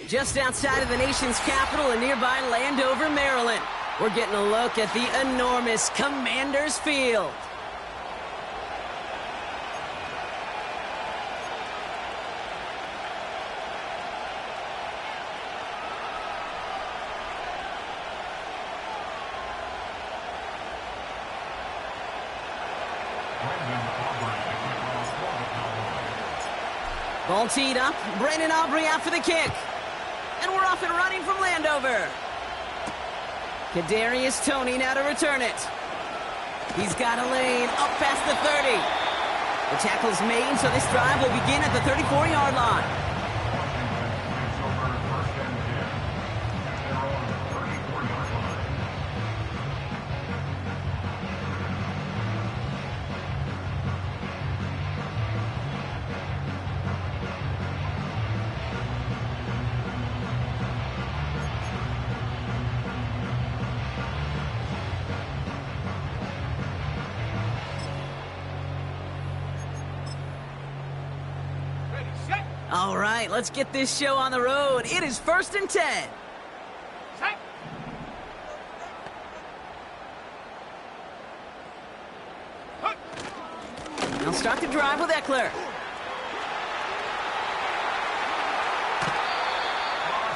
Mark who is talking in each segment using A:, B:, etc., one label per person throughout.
A: Just outside of the nation's capital in nearby Landover, Maryland, we're getting a look at the enormous Commanders Field. Ball teed up. Brandon Aubrey out for the kick. And we're off and running from Landover. Kadarius Toney now to return it. He's got a lane up past the 30. The tackle's made, so this drive will begin at the 34-yard line. All right, let's get this show on the road. It is 1st and 10. They'll start the drive with Eckler.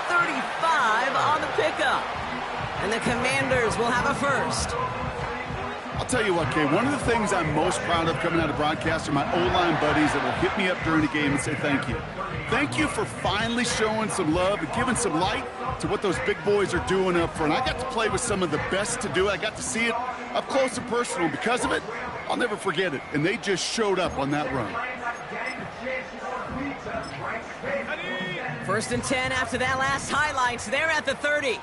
A: 35 on the pickup. And the Commanders will have a first.
B: I'll tell you what, Kay, one of the things I'm most proud of coming out of broadcast are my O-line buddies that will hit me up during the game and say thank you. Thank you for finally showing some love and giving some light to what those big boys are doing up front. I got to play with some of the best to do it. I got to see it up close and personal. Because of it, I'll never forget it. And they just showed up on that run.
A: 1st and 10 after that last highlights. They're at the 30.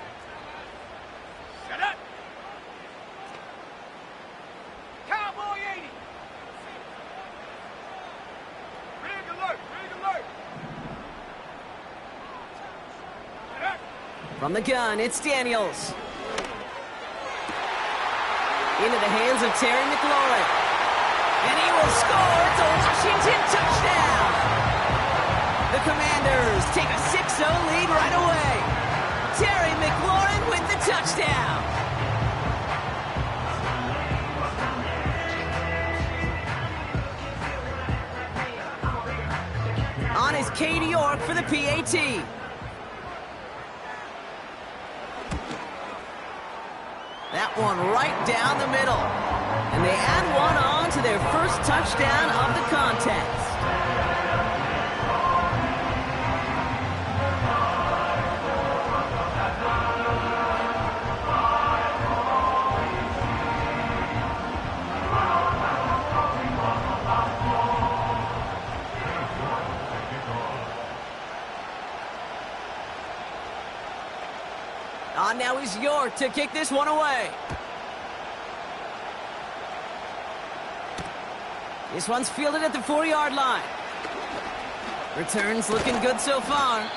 A: From the gun, it's Daniels. Into the hands of Terry McLaurin. And he will score. It's a Washington touchdown. The Commanders take a 6-0 lead right away. Terry McLaurin with the touchdown. On is Katie York for the PAT. That one right down the middle. And they add one on to their first touchdown of the contest. Now is York to kick this one away. This one's fielded at the 4-yard line. Return's looking good so far.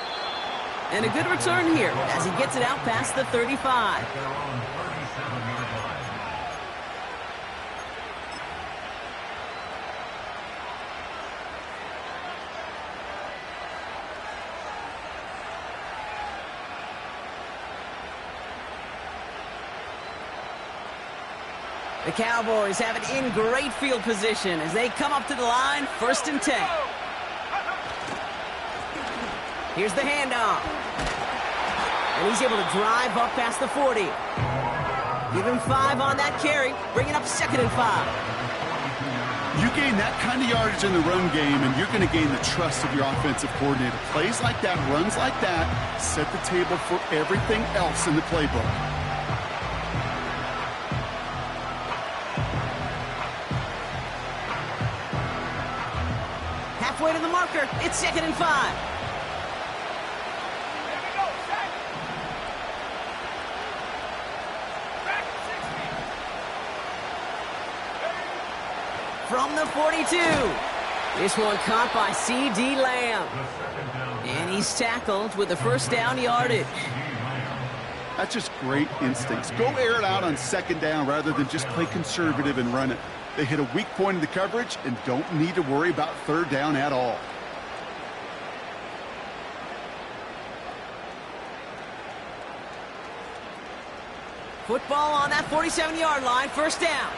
A: And a good return here as he gets it out past the 35. The Cowboys have it in great field position as they come up to the line, 1st and 10. Here's the handoff. And he's able to drive up past the 40. Give him 5 on that carry, bringing up 2nd and 5.
B: You gain that kind of yardage in the run game, and you're going to gain the trust of your offensive coordinator. Plays like that, runs like that, set the table for everything else in the playbook.
A: Halfway to the marker, it's 2nd and 5. From the 42. This one caught by C.D. Lamb. And he's tackled with the 1st down yardage.
B: That's just great instincts. Go air it out on 2nd down rather than just play conservative and run it. They hit a weak point in the coverage and don't need to worry about 3rd down at all.
A: Football on that 47-yard line, first down.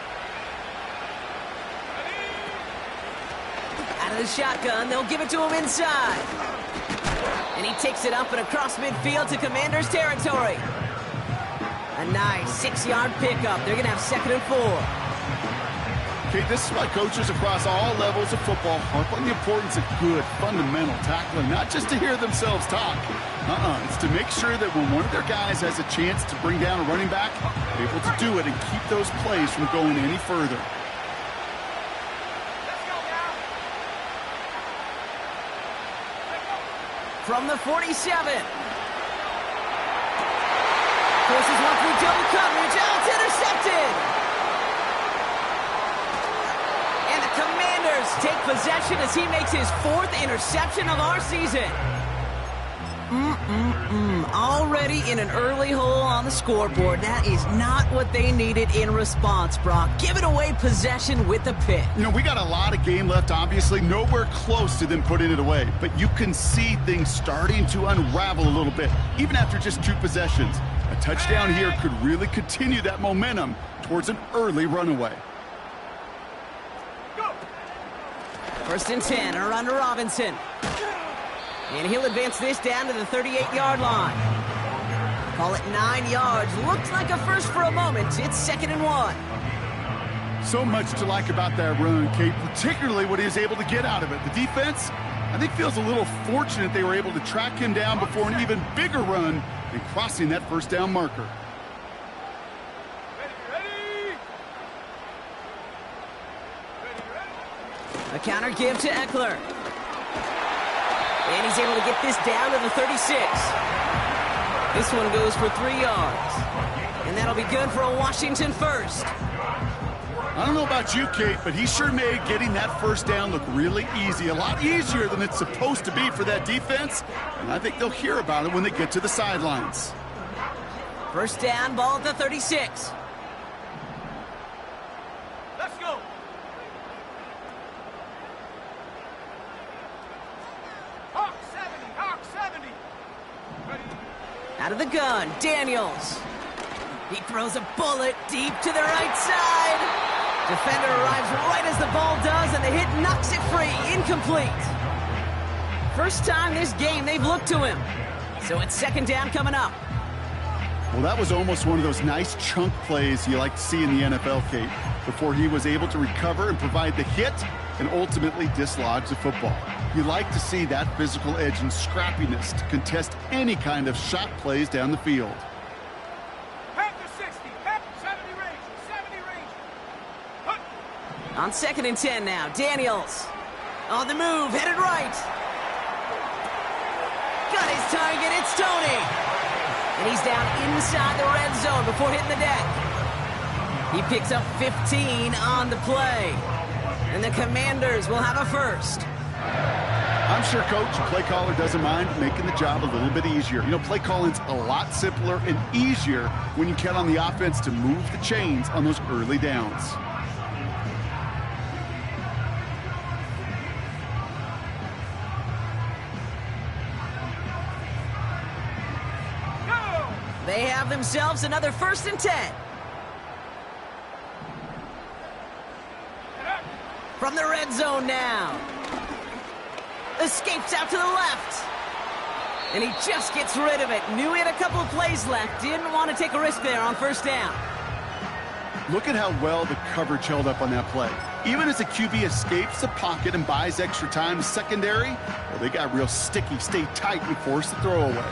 A: Out of the shotgun, they'll give it to him inside. And he takes it up and across midfield to Commanders territory. A nice 6-yard pickup. They're going to have 2nd and 4.
B: Okay, this is why coaches across all levels of football harp on the importance of good, fundamental tackling, not just to hear themselves talk. It's to make sure that when one of their guys has a chance to bring down a running back, they're able to do it and keep those plays from going any further.
A: From the 47. Forces one through double coverage. Oh, it's intercepted. And the Commanders take possession as he makes his 4th interception of our season. Already in an early hole on the scoreboard. That is not what they needed in response, Brock. Giving away possession with the pick.
B: You know, we got a lot of game left, obviously. Nowhere close to them putting it away. But you can see things starting to unravel a little bit, even after just 2 possessions. A touchdown here could really continue that momentum towards an early runaway.
A: Go. 1st and 10, a run to Robinson. And he'll advance this down to the 38-yard line. Call it 9 yards. Looks like a first for a moment. It's 2nd and 1.
B: So much to like about that run, Kate, particularly what he was able to get out of it. The defense, I think, feels a little fortunate they were able to track him down before an even bigger run and crossing that 1st down marker.
A: A counter give to Eckler. And he's able to get this down to the 36. This one goes for 3 yards. And that'll be good for a Washington first.
B: I don't know about you, Kate, but he sure made getting that 1st down look really easy. A lot easier than it's supposed to be for that defense. And I think they'll hear about it when they get to the sidelines.
A: 1st down, ball at the 36.
C: Let's go. Hawk 70. Ready.
A: Out of the gun, Daniels. He throws a bullet deep to the right side. Defender arrives right as the ball does, and the hit knocks it free. Incomplete. First time this game they've looked to him. So it's 2nd down coming up.
B: Well, that was almost one of those nice chunk plays you like to see in the NFL, Kate, before he was able to recover and provide the hit and ultimately dislodge the football. You like to see that physical edge and scrappiness to contest any kind of shot plays down the field.
C: Back to 60. Back 70 range. 70 range. Hunt.
A: On 2nd and 10 now, Daniels. On the move, headed right. Got his target, it's Tony. And he's down inside the red zone before hitting the deck. He picks up 15 on the play. And the Commanders will have a first.
B: I'm sure Coach, play caller, doesn't mind making the job a little bit easier. You know, play calling's a lot simpler and easier when you count on the offense to move the chains on those early downs.
A: They have themselves another 1st and 10. From the red zone now. Escapes out to the left. And he just gets rid of it. Knew he had a couple of plays left. Didn't want to take a risk there on 1st down.
B: Look at how well the coverage held up on that play. Even as the QB escapes the pocket and buys extra time to secondary, well, they got real sticky, stay tight, and force the throwaway.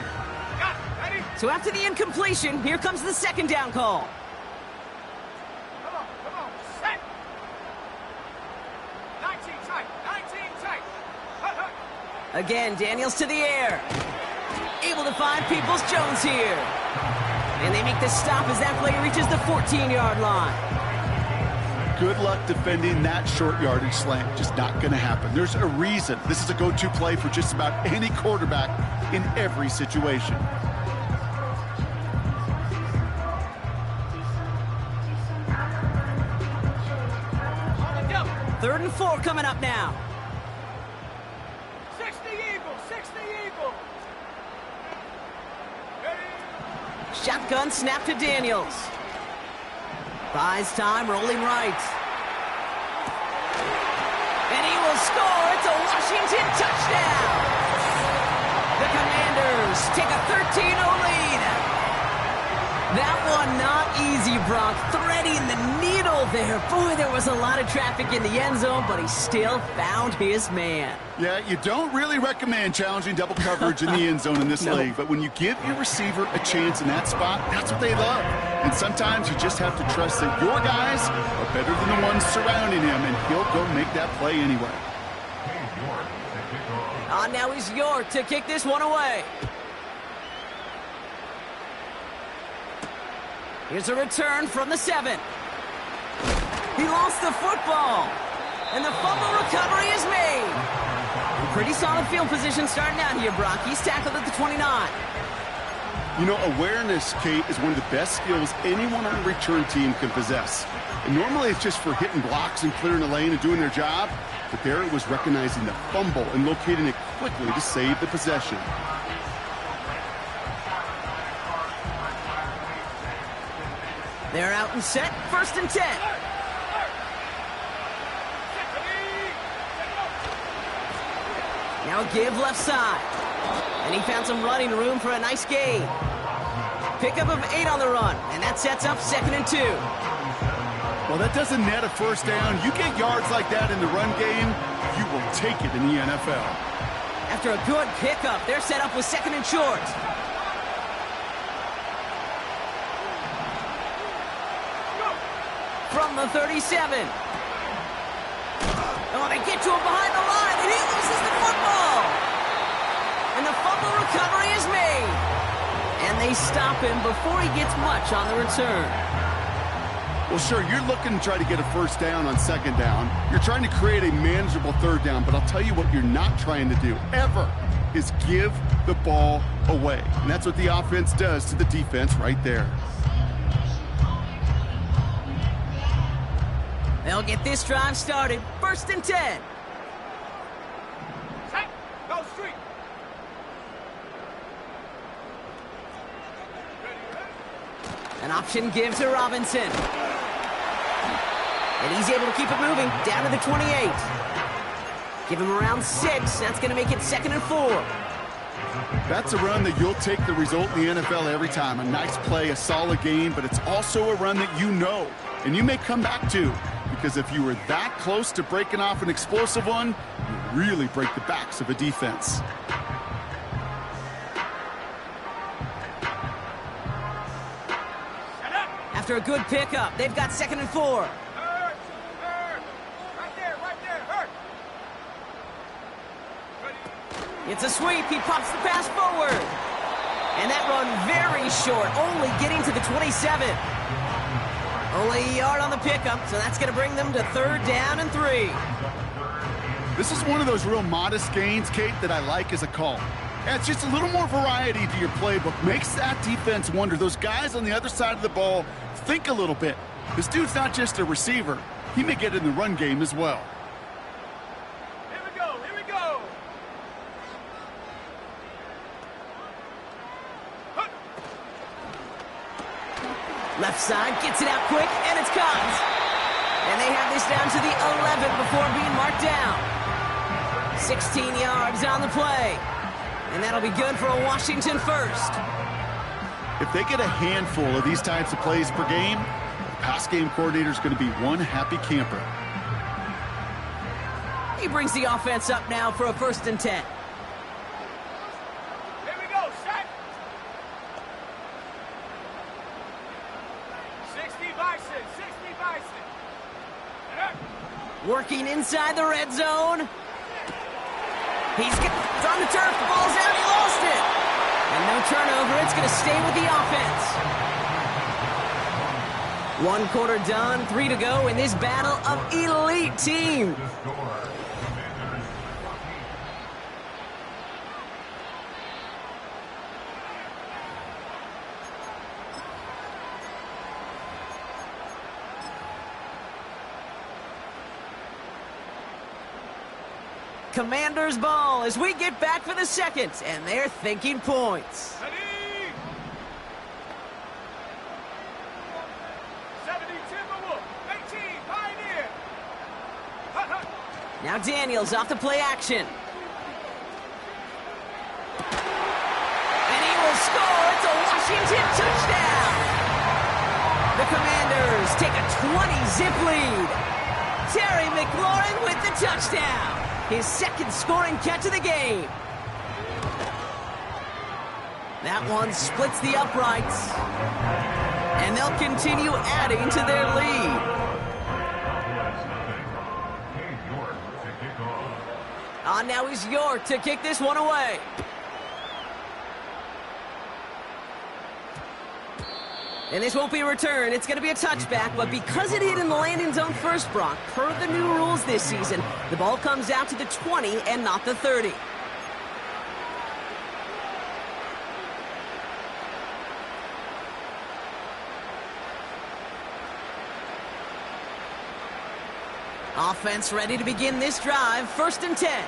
A: So after the incompletion, here comes the 2nd down call.
C: Come on. Set. 19 tight. Hut.
A: Again, Daniels to the air. Able to find Peoples-Jones here. And they make the stop as that play reaches the 14-yard line.
B: Good luck defending that short yardage slant. Just not going to happen. There's a reason. This is a go-to play for just about any quarterback in every situation.
A: 3rd and 4 coming up now.
C: 60 Eagle.
A: Shotgun snap to Daniels. Buys time, rolling right. And he will score. It's a Washington touchdown. The Commanders take a 13-0 lead. That one not easy, Brock. Threading the needle there. Boy, there was a lot of traffic in the end zone, but he still found his man.
B: Yeah, you don't really recommend challenging double coverage in the end zone in this league, but when you give your receiver a chance in that spot, that's what they love. And sometimes you just have to trust that your guys are better than the ones surrounding him, and he'll go make that play anyway.
A: Now he's York to kick this one away. Here's a return from the 7. He lost the football. And the fumble recovery is made. Pretty solid field position starting out here, Brock. He's tackled at the 29.
B: You know, awareness, Kate, is one of the best skills anyone on a return team can possess. And normally it's just for hitting blocks and clearing the lane and doing their job. But there it was recognizing the fumble and locating it quickly to save the possession.
A: They're out and set. 1st and 10. Now give left side. And he found some running room for a nice gain. Pickup of 8 on the run. And that sets up 2nd and 2.
B: Well, that doesn't net a first down. You get yards like that in the run game, you will take it in the NFL.
A: After a good pickup, they're set up with 2nd and short. From the 37. Oh, they get to him behind the line, and he loses the football. And the fumble recovery is made. And they stop him before he gets much on the return.
B: Well, sure, you're looking to try to get a first down on 2nd down. You're trying to create a manageable 3rd down, but I'll tell you what you're not trying to do, ever, is give the ball away. And that's what the offense does to the defense right there.
A: They'll get this drive started. 1st and 10.
C: Set. Go street.
A: An option give to Robinson. And he's able to keep it moving down to the 28. Give him around 6. That's going to make it 2nd and 4.
B: That's a run that you'll take the result in the NFL every time. A nice play, a solid game, but it's also a run that you know, and you may come back to. Because if you were that close to breaking off an explosive one, you really break the backs of a defense.
A: After a good pickup, they've got 2nd and 4.
C: Hurt. Right there. Hurt. Ready.
A: It's a sweep. He pops the pass forward. And that run very short, only getting to the 27. Only a yard on the pickup, so that's going to bring them to 3rd down and 3.
B: This is one of those real modest gains, Kate, that I like as a call. Adds just a little more variety to your playbook. Makes that defense wonder. Those guys on the other side of the ball think a little bit. This dude's not just a receiver. He may get in the run game as well.
C: Here we go.
A: Left side gets it out quick, and it's caught. And they have this down to the 11 before being marked down. 16 yards on the play. And that'll be good for a Washington first.
B: If they get a handful of these types of plays per game, the pass game coordinator is going to be one happy camper.
A: He brings the offense up now for a 1st and 10.
C: Here we go. Set. 60 Bison.
A: Working inside the red zone. He's on the turf. The ball's out. He lost it. And no turnover. It's going to stay with the offense. 1 quarter done. 3 to go in this battle of elite teams. Commanders ball as we get back for the 2nd, and they're thinking points.
C: Ready. 72.
A: Now Daniels off the play action. And he will score. It's a Washington touchdown. The Commanders take a 20-zip lead. Terry McLaurin with the touchdown. His second scoring catch of the game. That one splits the uprights. And they'll continue adding to their lead. On now is York to kick this one away. And this won't be a return. It's going to be a touchback, but because it hit in the landing zone first, Brock, per the new rules this season, the ball comes out to the 20 and not the 30. Offense ready to begin this drive. 1st and 10.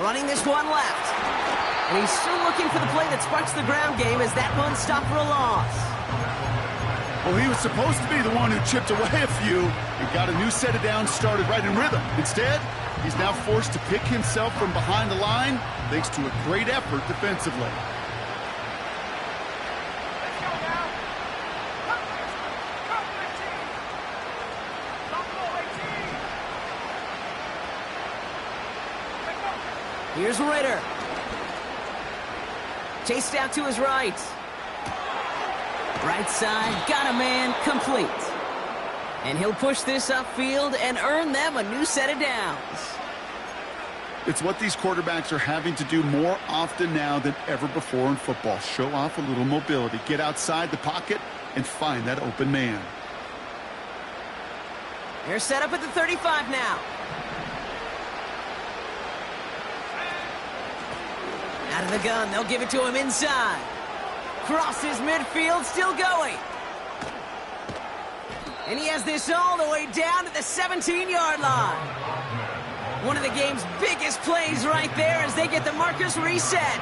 A: Running this one left. And he's still looking for the play that sparks the ground game as that one stopped for a loss.
B: Well, he was supposed to be the one who chipped away a few and got a new set of downs started right in rhythm. Instead, he's now forced to pick himself from behind the line thanks to a great effort defensively.
A: Here's Ritter. Chased out to his right. Right side, got a man, complete. And he'll push this upfield and earn them a new set of downs.
B: It's what these quarterbacks are having to do more often now than ever before in football. Show off a little mobility. Get outside the pocket and find that open man.
A: They're set up at the 35 now. Out of the gun, they'll give it to him inside. Crosses midfield, still going. And he has this all the way down to the 17-yard line. One of the game's biggest plays right there as they get the markers reset.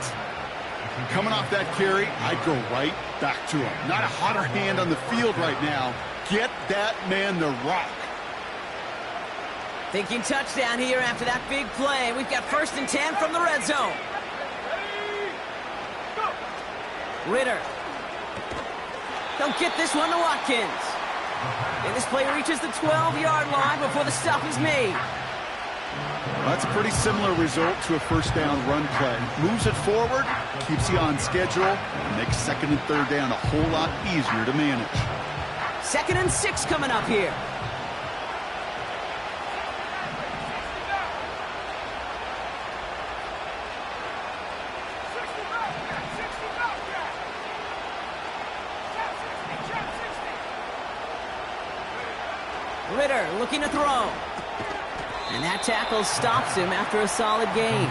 B: Coming off that carry, I'd go right back to him. Not a hotter hand on the field right now. Get that man the rock.
A: Thinking touchdown here after that big play. We've got 1st and 10 from the red zone. Ritter. They'll get this one to Watkins. And this play reaches the 12-yard line before the stop is made.
B: Well, that's a pretty similar result to a 1st down run play. Moves it forward, keeps you on schedule, and makes 2nd and 3rd down a whole lot easier to manage.
A: 2nd and 6 coming up here. Ritter looking to throw. And that tackle stops him after a solid gain.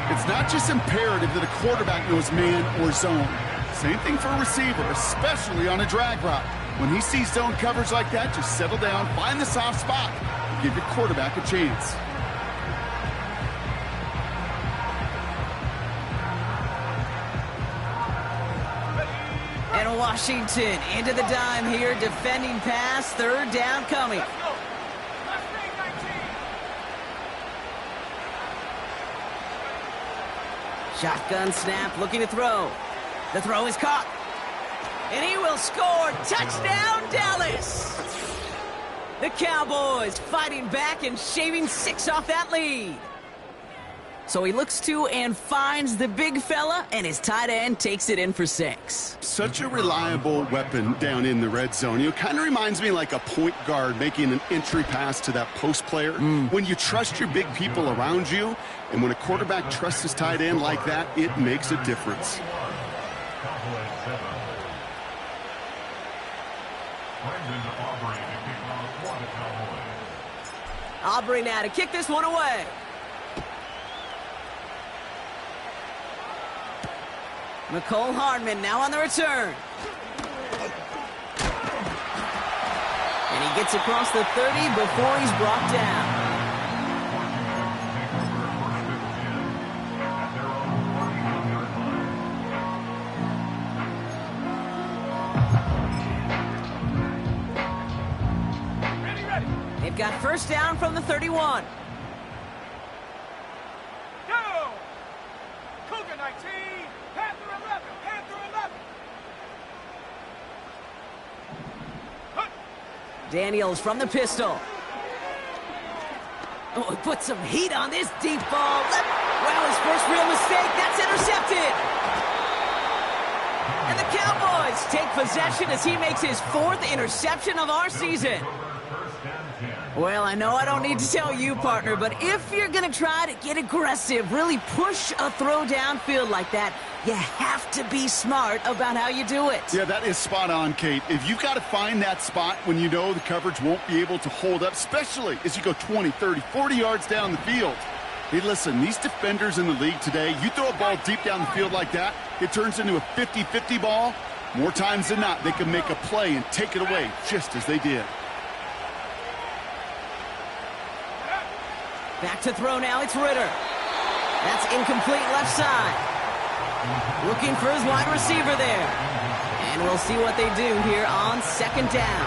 B: It's not just imperative that a quarterback knows man or zone. Same thing for a receiver, especially on a drag route. When he sees zone coverage like that, just settle down, find the soft spot, and give your quarterback a chance.
A: And Washington into the dime here, defending pass, 3rd down coming. Shotgun snap, looking to throw. The throw is caught. And he will score. Touchdown, Dallas! The Cowboys fighting back and shaving 6 off that lead. So he looks to and finds the big fella, and his tight end takes it in for 6.
B: Such a reliable weapon down in the red zone. You know, kind of reminds me like a point guard making an entry pass to that post player. When you trust your big people around you, and when a quarterback trusts his tight end like that, it makes a difference.
A: Aubrey now to kick this one away. McCole Hardman now on the return. And he gets across the 30 before he's brought down. They've got first down from the 31.
C: Go! Cougar 19, Panther 11, Panther 11.
A: Daniels from the pistol. Oh, he put some heat on this deep ball. Well, his first real mistake. That's intercepted. And the Cowboys take possession as he makes his 4th interception of our season. Well, I know I don't need to tell you, partner, but if you're going to try to get aggressive, really push a throw downfield like that, you have to be smart about how you do it.
B: Yeah, that is spot on, Kate. If you've got to find that spot when you know the coverage won't be able to hold up, especially as you go 20, 30, 40 yards down the field. Hey, listen, these defenders in the league today, you throw a ball deep down the field like that, it turns into a 50-50 ball. More times than not, they can make a play and take it away just as they did.
A: Back to throw now, it's Ritter. That's incomplete left side. Looking for his wide receiver there. And we'll see what they do here on 2nd down.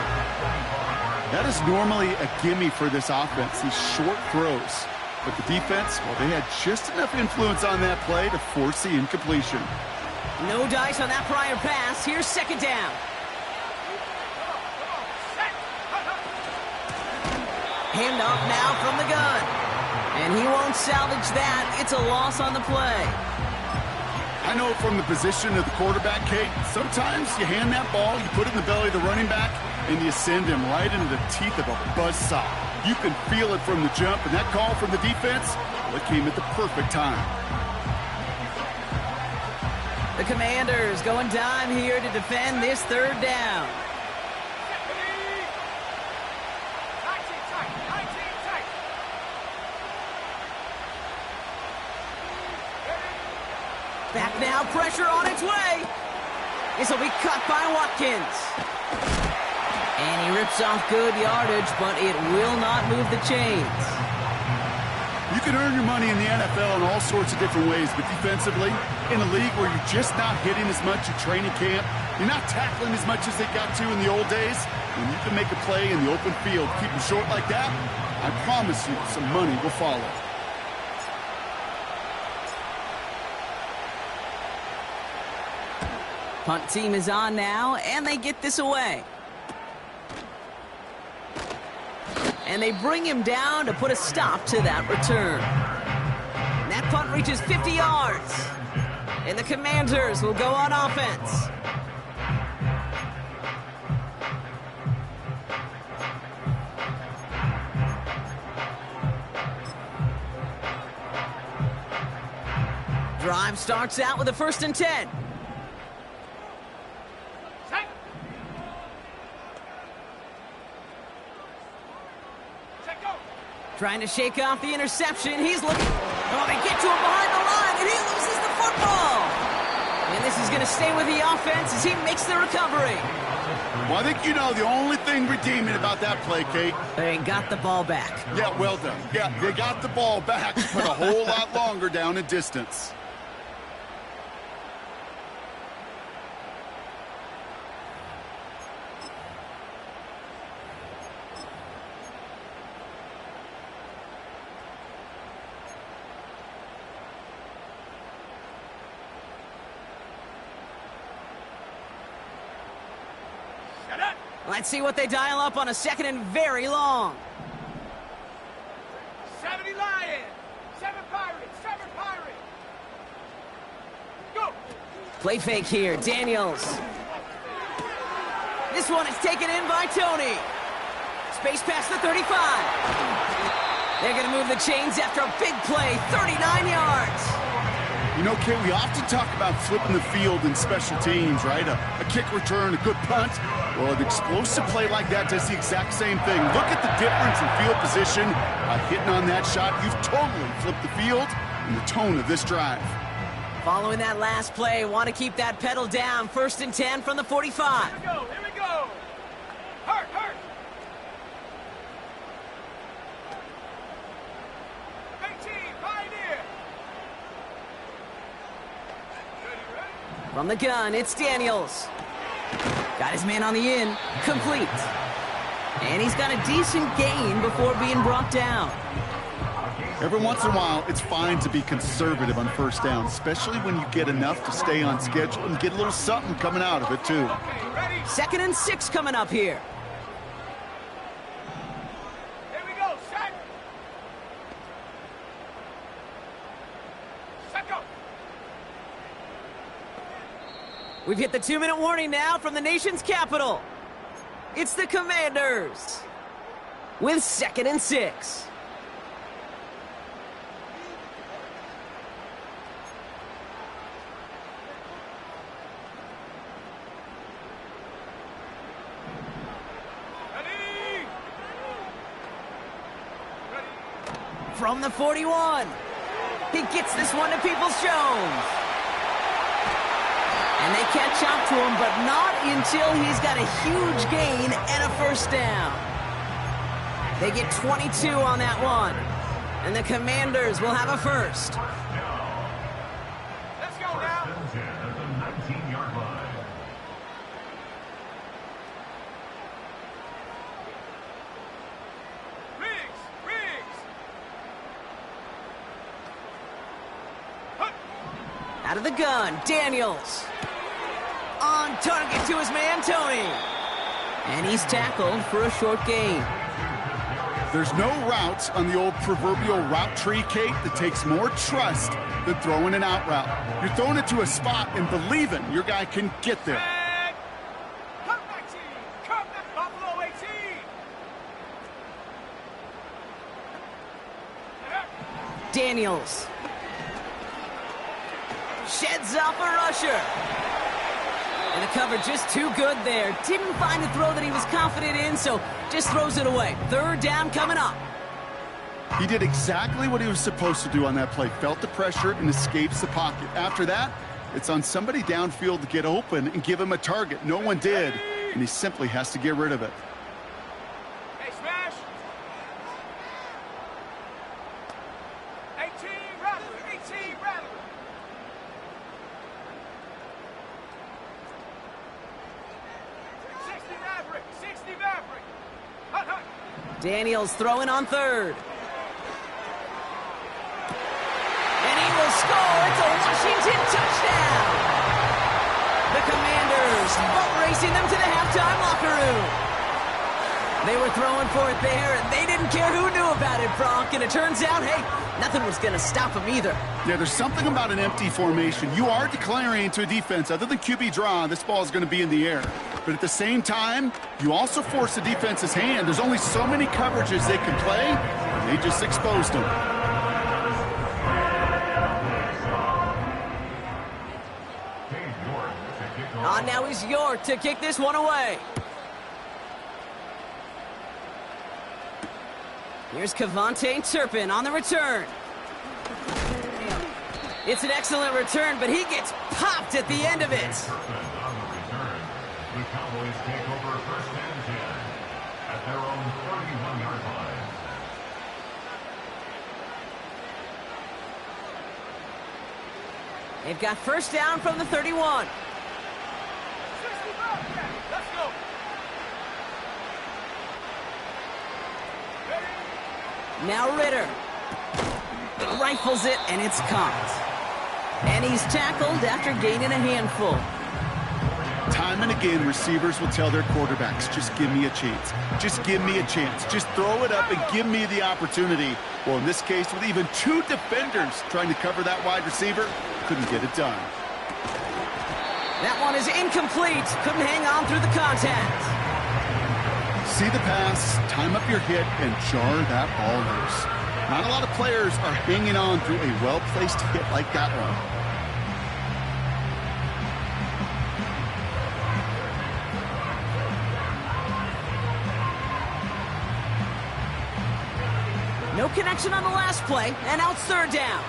B: That is normally a gimme for this offense, these short throws. But the defense, well, they had just enough influence on that play to force the incompletion.
A: No dice on that prior pass. Here's 2nd down. Handoff now from the gun. And he won't salvage that. It's a loss on the play.
B: I know from the position of the quarterback, Kate, sometimes you hand that ball, you put it in the belly of the running back, and you send him right into the teeth of a buzzsaw. You can feel it from the jump, and that call from the defense, well, it came at the perfect time.
A: The Commanders going dime here to defend this 3rd down. Back now, pressure on its way. This will be cut by Watkins. And he rips off good yardage, but it will not move the chains.
B: You can earn your money in the NFL in all sorts of different ways, but defensively, in a league where you're just not hitting as much at training camp, you're not tackling as much as they got to in the old days, when you can make a play in the open field, keep them short like that, I promise you some money will follow.
A: Punt team is on now, and they get this away. And they bring him down to put a stop to that return. And that punt reaches 50 yards. And the Commanders will go on offense. Drive starts out with a 1st and 10. Trying to shake off the interception. He's looking. Oh, they get to him behind the line, and he loses the football. And this is going to stay with the offense as he makes the recovery.
B: Well, I think you know the only thing redeeming about that play, Kate.
A: They got the ball back.
B: Yeah, well done. Yeah, they got the ball back, but a whole lot longer down in distance.
A: Let's see what they dial up on a 2nd and very long.
C: 70 Lions, 7 Pirates, 7 Pirates. Go!
A: Play fake here, Daniels. This one is taken in by Tony. Space past the 35. They're going to move the chains after a big play, 39 yards.
B: You know, Kate, we often talk about flipping the field in special teams, right? A kick return, a good punt. Well, an explosive play like that does the exact same thing. Look at the difference in field position. By hitting on that shot, you've totally flipped the field and the tone of this drive.
A: Following that last play, want to keep that pedal down. 1st and 10 from the 45.
C: Here we go, here we go. Hurt, hurt. 18, Pioneer.
A: From the gun, it's Daniels. Got his man on the in. Complete. And he's got a decent gain before being brought down.
B: Every once in a while, it's fine to be conservative on first down, especially when you get enough to stay on schedule and get a little something coming out of it, too.
A: 2nd and 6 coming up here.
C: Here we go, set. Set, go.
A: We've hit the 2-minute warning now from the nation's capital. It's the Commanders with 2nd and 6. From the 41. He gets this one to Peoples-Jones. And they catch up to him, but not until he's got a huge gain and a first down. They get 22 on that one. And the Commanders will have a first.
C: Let's go now.
D: At the 19-yard line.
A: Out of the gun, Daniels. On target to his man, Tony. And he's tackled for a short gain.
B: There's no routes on the old proverbial route tree, Kate, that takes more trust than throwing an out route. You're throwing it to a spot and believing your guy can get there.
C: Come back, team. Come back, Buffalo 18.
A: Daniels. Sheds off a rusher. And the cover just too good there. Didn't find the throw that he was confident in, so just throws it away. 3rd down coming up.
B: He did exactly what he was supposed to do on that play. Felt the pressure and escapes the pocket. After that, it's on somebody downfield to get open and give him a target. No one did, and he simply has to get rid of it.
C: Hey, smash. 18 Rattler, 18 Rattler.
A: Daniels throwing on 3rd. And he will score. It's a Washington touchdown. The Commanders boat racing them to the halftime locker room. They were throwing for it there, and they didn't care who knew about it, Bronk. And it turns out, hey, nothing was going to stop them either.
B: Yeah, there's something about an empty formation. You are declaring to a defense, other than QB draw, this ball is going to be in the air. But at the same time, you also force the defense's hand. There's only so many coverages they can play, and they just exposed them.
A: Now is York to kick this one away. Here's Kevontae Turpin on the return. It's an excellent return, but he gets popped at the end of it.
D: The Cowboys take over 1st and 10 at their own 31-yard line.
A: They've got first down from the 31.
C: Let's go.
A: Now Ritter rifles it, and it's caught. And he's tackled after gaining a handful.
B: Time and again, receivers will tell their quarterbacks, just give me a chance. Just give me a chance. Just throw it up and give me the opportunity. Well, in this case, with even 2 defenders trying to cover that wide receiver, couldn't get it done.
A: That one is incomplete. Couldn't hang on through the contact.
B: See the pass, time up your hit, and jar that ball loose. Not a lot of players are hanging on through a well-placed hit like that one.
A: No connection on the last play, and now it's 3rd down.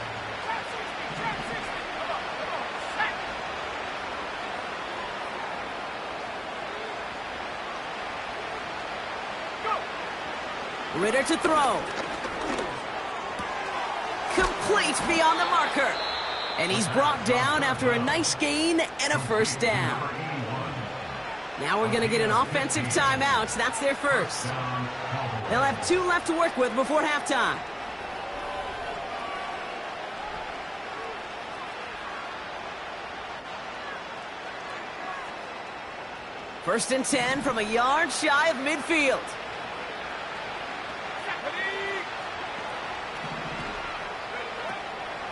A: Ritter to throw. Complete beyond the marker. And he's brought down after a nice gain and a first down. Now we're going to get an offensive timeout. That's their first. They'll have 2 left to work with before halftime. First and 10 from a yard shy of midfield.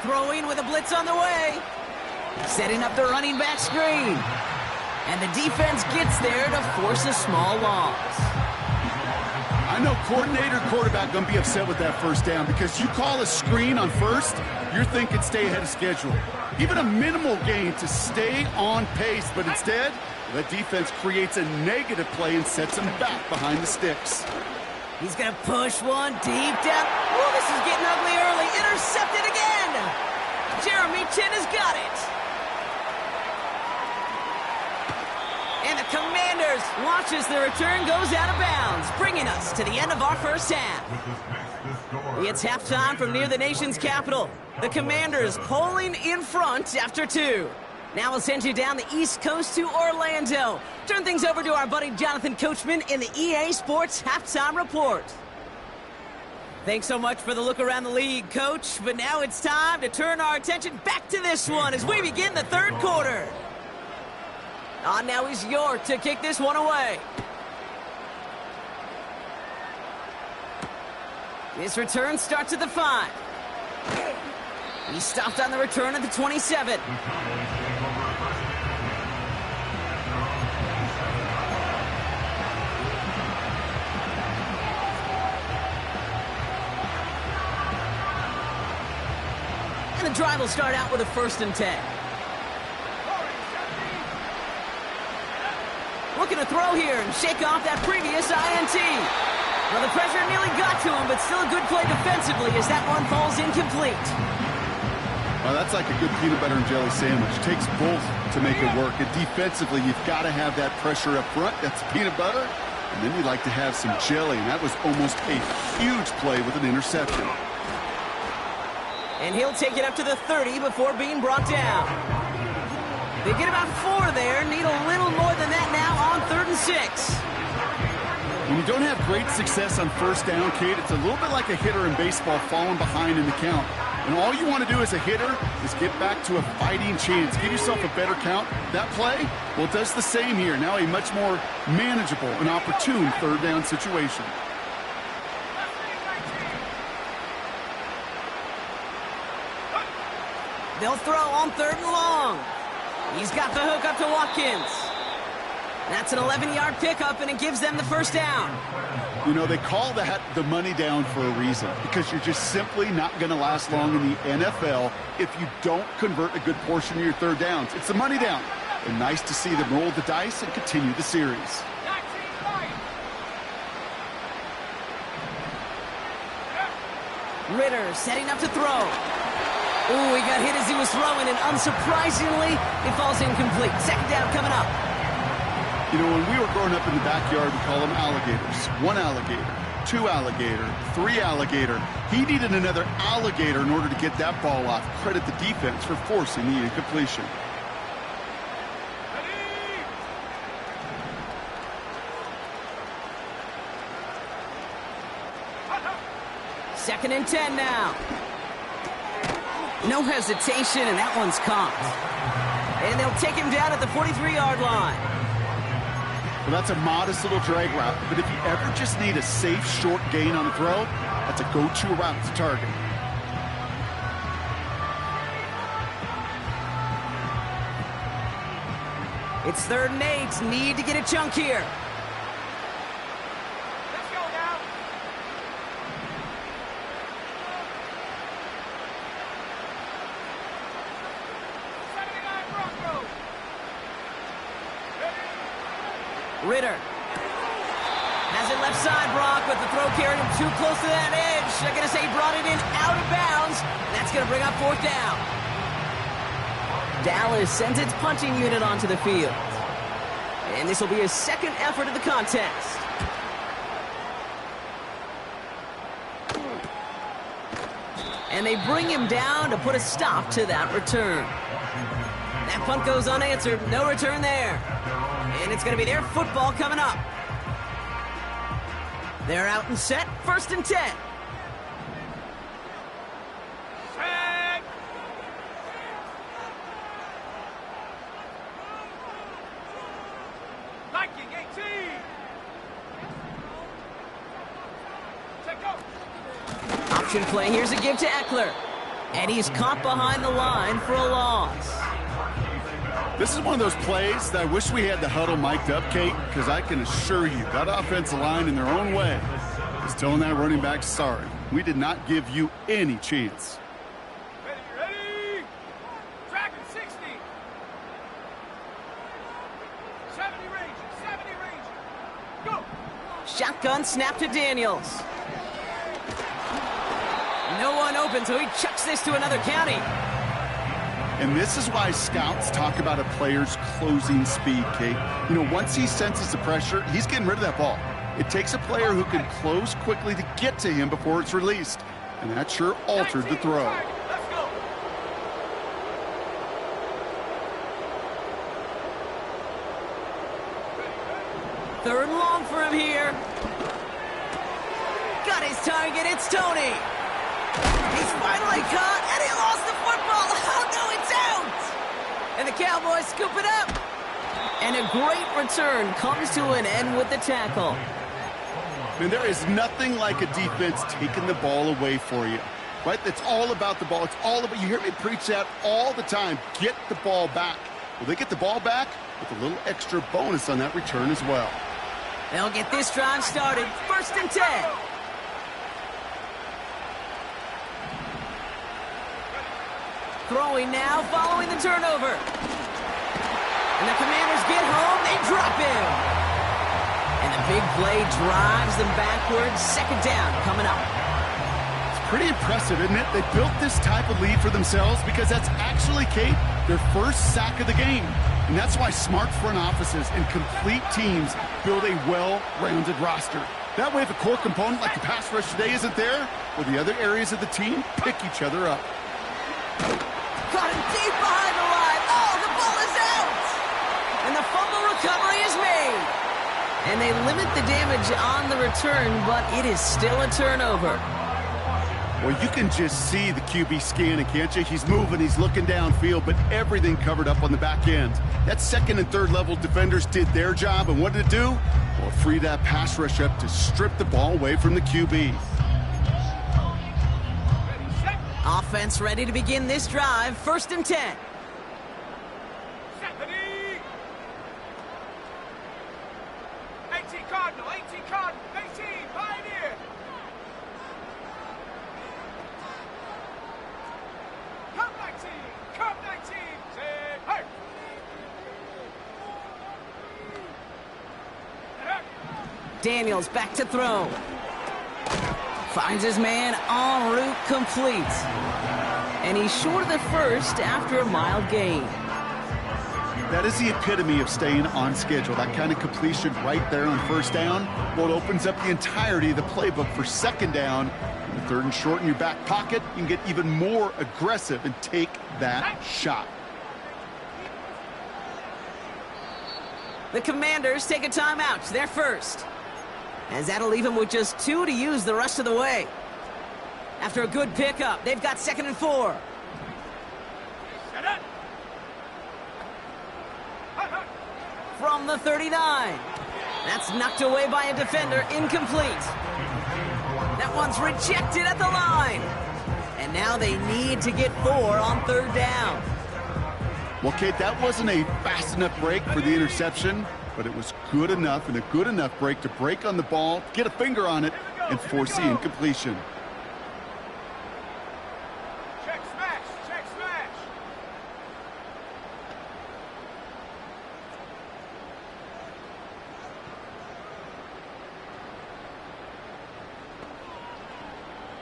A: Throwing with a blitz on the way. Setting up the running back screen. And the defense gets there to force a small loss.
B: I know coordinator, quarterback going to be upset with that first down because you call a screen on first, you're thinking stay ahead of schedule. Even a minimal gain to stay on pace, but instead, the defense creates a negative play and sets him back behind the sticks.
A: He's going to push one deep down. Oh, this is getting ugly early. Intercepted again. Jeremy Chin has got it. And the Commanders watch as the return goes out of bounds, bringing us to the end of our first half. It's halftime from near the nation's capital. The Commanders pulling in front after 2. Now we'll send you down the East Coast to Orlando. Turn things over to our buddy Jonathan Coachman in the EA Sports Halftime Report. Thanks so much for the look around the league, Coach. But now it's time to turn our attention back to this one as we begin the third quarter. Now is York to kick this one away. This return starts at the 5. He stopped on the return at the 27. And the drive will start out with a 1st and 10. Looking to throw here and shake off that previous INT. Well, the pressure nearly got to him, but still a good play defensively as that one falls incomplete.
B: Well, that's like a good peanut butter and jelly sandwich. It takes both to make it work. And defensively, you've got to have that pressure up front. That's peanut butter. And then you'd like to have some jelly. And that was almost a huge play with an interception.
A: And he'll take it up to the 30 before being brought down. They get about 4 there. Need a little more than that now on 3rd and 6.
B: When you don't have great success on first down, Kate, it's a little bit like a hitter in baseball falling behind in the count. And all you want to do as a hitter is get back to a fighting chance. Give yourself a better count. That play, well, it does the same here. Now a much more manageable and opportune 3rd down situation.
A: They'll throw on 3rd and long. He's got the hook up to Watkins. That's an 11-yard pickup, and it gives them the first down.
B: You know, they call that the money down for a reason, because you're just simply not going to last long in the NFL if you don't convert a good portion of your 3rd downs. It's the money down. And nice to see them roll the dice and continue the series.
A: Ritter setting up to throw. Ooh, he got hit as he was throwing, and unsurprisingly, it falls incomplete. 2nd down coming up.
B: You know, when we were growing up in the backyard, we call them alligators. 1 alligator, 2 alligator, 3 alligator. He needed another alligator in order to get that ball off. Credit the defense for forcing the incompletion.
A: Second and 10 now. No hesitation, and that one's caught. And they'll take him down at the 43-yard line.
B: Well, that's a modest little drag route, but if you ever just need a safe, short gain on the throw, that's a go-to route to target.
A: It's 3rd and 8. Need to get a chunk here.
C: Let's go now.
A: Ritter has it left side, Brock, but the throw carried him too close to that edge. They're going to say he brought it in out of bounds. And that's going to bring up 4th down. Dallas sends its punching unit onto the field. And this will be his 2nd effort of the contest. And they bring him down to put a stop to that return. That punt goes unanswered. No return there. And it's going to be their football coming up. They're out and set. 1st and 10.
C: Set. Viking 18. Check go.
A: Option play. Here's a give to Eckler. And he's caught behind the line for a loss.
B: This is one of those plays that I wish we had the huddle mic'd up, Kate, because I can assure you that offensive line in their own way is telling that running back, sorry, we did not give you any chance.
C: Ready, ready. Dragon 60. 70 Ranger, 70 Ranger. Go.
A: Shotgun snap to Daniels. No one open, so he chucks this to another county.
B: And this is why scouts talk about a player's closing speed, Kate. You know, once he senses the pressure, he's getting rid of that ball. It takes a player who can close quickly to get to him before it's released. And that sure altered the throw.
C: Let's go.
A: Third and long for him here. Got his target. It's Tony. He's finally caught, and he lost the football. Oh, no, it's out. And the Cowboys scoop it up. And a great return comes to an end with the tackle.
B: I mean, there is nothing like a defense taking the ball away for you, right? It's all about the ball. It's all about, you hear me preach that all the time. Get the ball back. Well, they get the ball back with a little extra bonus on that return as well.
A: They'll get this drive started. 1st and 10. Throwing now, following the turnover. And the Commanders get home, they drop him. And the big play drives them backwards. 2nd down coming up.
B: It's pretty impressive, isn't it? They built this type of lead for themselves because that's actually, Kate, their first sack of the game. And that's why smart front offices and complete teams build a well-rounded roster. That way, if a core component like the pass rush today isn't there, well, the other areas of the team pick each other up.
A: Caught him deep behind the line. Oh, the ball is out. And the fumble recovery is made. And they limit the damage on the return, but it is still a turnover.
B: Well, you can just see the QB scanning, can't you? He's moving, he's looking downfield, but everything covered up on the back end. That 2nd and 3rd level defenders did their job, and what did it do? Well, free that pass rush up to strip the ball away from the QB.
A: Offense ready to begin this drive. 1st and 10.
C: 70. 18 Cardinal, 18 Cardinal, 18 Pioneer. Come 19, come 19. Say, hey.
A: Daniels back to throw. Finds his man en route complete. And he's short of the first after a mild gain.
B: That is the epitome of staying on schedule. That kind of completion right there on 1st down. Well, it opens up the entirety of the playbook for 2nd down. And 3rd and short in your back pocket, you can get even more aggressive and take that shot.
A: The Commanders take a timeout. They're first. As that'll leave him with just 2 to use the rest of the way. After a good pickup, they've got 2nd and 4. From the 39. That's knocked away by a defender, incomplete. That one's rejected at the line. And now they need to get 4 on 3rd down.
B: Well, Kate, that wasn't a fast enough break for the interception, but it was good enough and a good enough break to break on the ball, get a finger on it, and force the incompletion.
C: Check smash, check smash.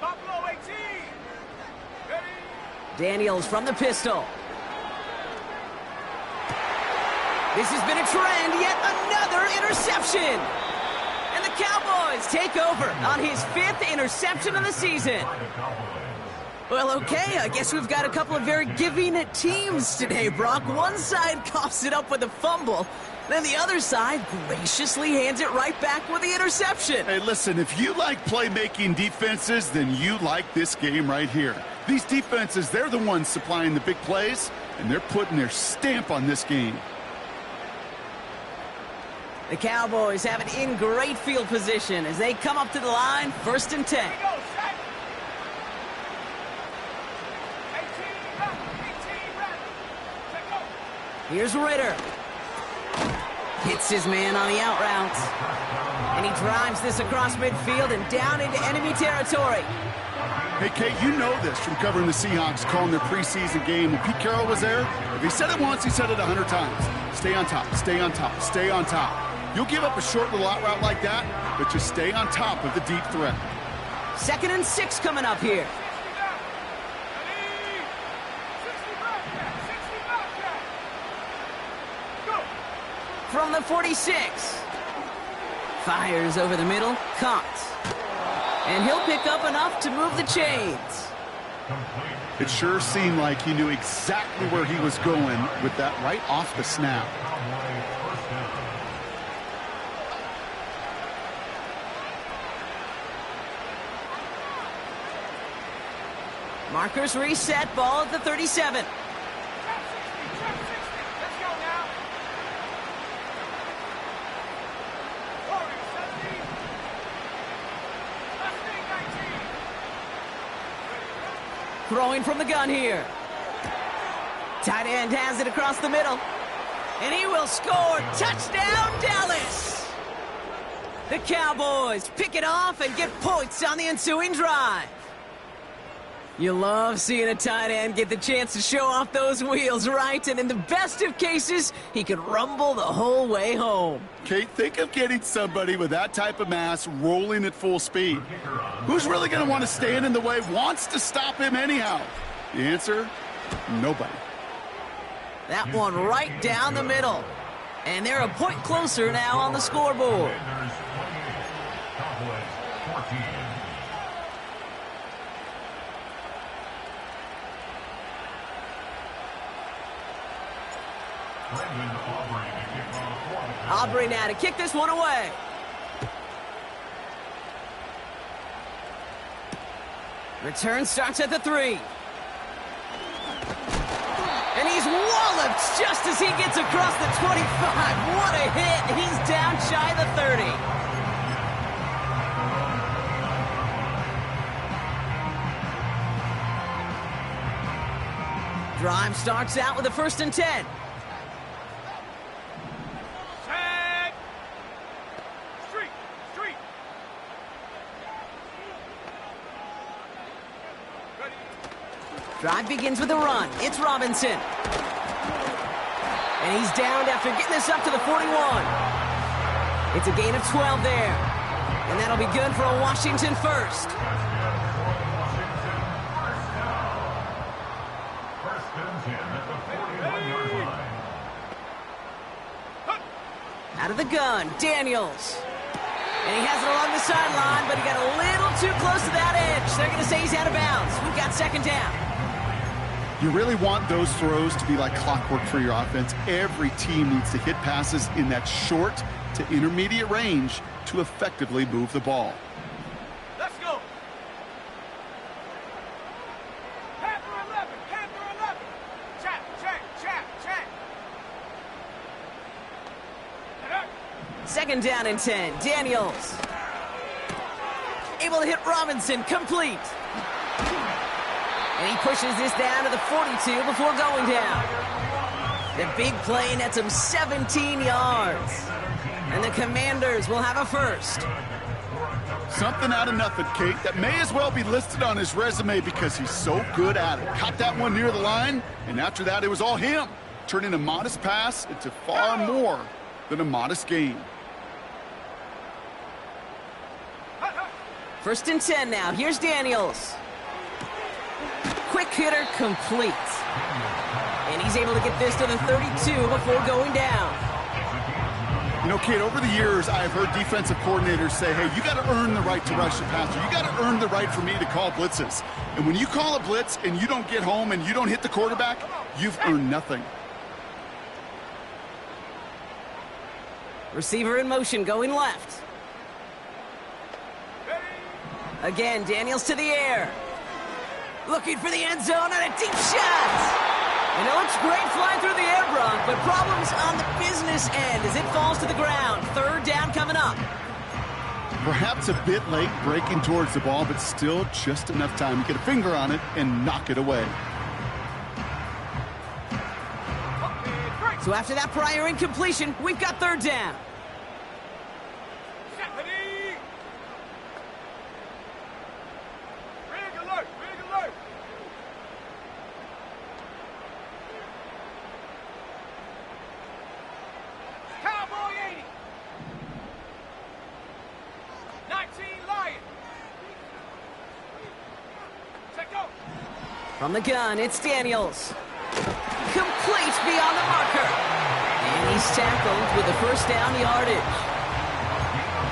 C: Buffalo 18. Ready.
A: Daniels from the pistol. This has been a trend, yet another interception. And the Cowboys take over on his 5th interception of the season. Well, okay, I guess we've got a couple of very giving teams today, Brock. One side coughs it up with a fumble, then the other side graciously hands it right back with the interception.
B: Hey, listen, if you like playmaking defenses, then you like this game right here. These defenses, they're the ones supplying the big plays, and they're putting their stamp on this game.
A: The Cowboys have it in great field position as they come up to the line, 1st and 10.
C: Here we go, set. 18 left, 18 left. Set, go.
A: Here's Ritter. Hits his man on the out route. And he drives this across midfield and down into enemy territory.
B: Hey, Kate, you know this from covering the Seahawks, calling their preseason game. When Pete Carroll was there, if he said it once, he said it 100 times. Stay on top, stay on top, stay on top. You'll give up a short little out route like that, but just stay on top of the deep threat.
A: 2nd and 6 coming up here.
C: 60 left. Ready? 60 left, 60 left. Go.
A: From the 46. Fires over the middle, caught. And he'll pick up enough to move the chains.
B: It sure seemed like he knew exactly where he was going with that right off the snap.
A: Markers reset, ball at the 37.
C: Trap 60, trap 60. Let's go now. Warriors, 70. Left wing, 19.
A: Throwing from the gun here. Tight end has it across the middle. And he will score. Touchdown, Dallas! The Cowboys pick it off and get points on the ensuing drive. You love seeing a tight end get the chance to show off those wheels, right? And in the best of cases, he could rumble the whole way home.
B: Kate, think of getting somebody with that type of mass rolling at full speed. Who's really going to want to stand in the way, wants to stop him anyhow? The answer, nobody.
A: That one right down the middle. And they're a point closer now on the scoreboard. Aubrey now to kick this one away. Return starts at the 3. And he's walloped just as he gets across the 25. What a hit. He's down shy of the 30. Drive starts out with a 1st and 10.
C: Set. Street, street. Ready.
A: Drive begins with a run. It's Robinson. And he's downed after getting this up to the 41. It's a gain of 12 there. And that'll be good for a Washington first. Out of the gun, Daniels. And he has it along the sideline, but he got a little too close to that edge. They're going to say he's out of bounds. We've got 2nd down.
B: You really want those throws to be like clockwork for your offense. Every team needs to hit passes in that short to intermediate range to effectively move the ball.
C: Let's go. Panther 11, Panther 11. Check, check, check, check.
A: 2nd down and 10. Daniels. Able to hit Robinson. Complete. And he pushes this down to the 42 before going down. The big play nets him 17 yards. And the Commanders will have a first.
B: Something out of nothing, Kate, that may as well be listed on his resume because he's so good at it. Caught that one near the line, and after that, it was all him, turning a modest pass into far more than a modest gain.
A: 1st and 10 now. Here's Daniels. Quick hitter complete. And he's able to get this to the 32 before going down.
B: You know, Kate, over the years, I've heard defensive coordinators say, hey, you got to earn the right to rush the passer. You got to earn the right for me to call blitzes. And when you call a blitz and you don't get home and you don't hit the quarterback, you've earned nothing.
A: Receiver in motion, going left. Again, Daniels to the air. Looking for the end zone and a deep shot. And it looks great flying through the air, Bronk, but problems on the business end as it falls to the ground. Third down coming up.
B: Perhaps a bit late breaking towards the ball, but still just enough time to get a finger on it and knock it away.
A: So after that prior incompletion, we've got third down. From the gun, it's Daniels. Complete beyond the marker. And he's tackled with the first down yardage.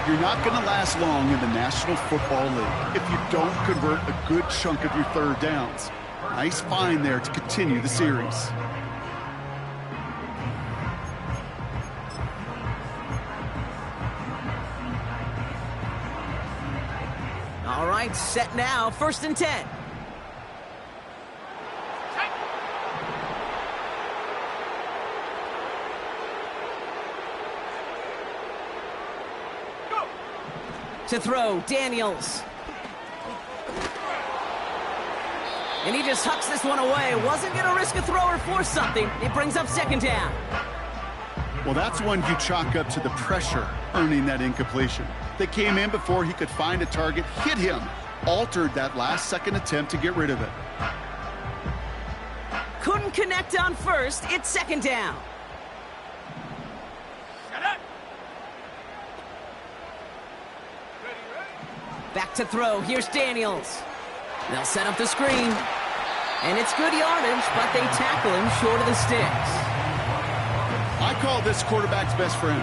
B: You're not going to last long in the National Football League if you don't convert a good chunk of your third downs. Nice find there to continue the series.
A: All right, set now, 1st and 10. To throw, Daniels. And he just hucks this one away. Wasn't going to risk a throw or force something. It brings up 2nd down.
B: Well, that's one you chalk up to the pressure earning that incompletion. They came in before he could find a target, hit him, altered that last-second attempt to get rid of it.
A: Couldn't connect on 1st. It's 2nd down. Back to throw. Here's Daniels. They'll set up the screen. And it's good yardage, but they tackle him short of the sticks.
B: I call this quarterback's best friend.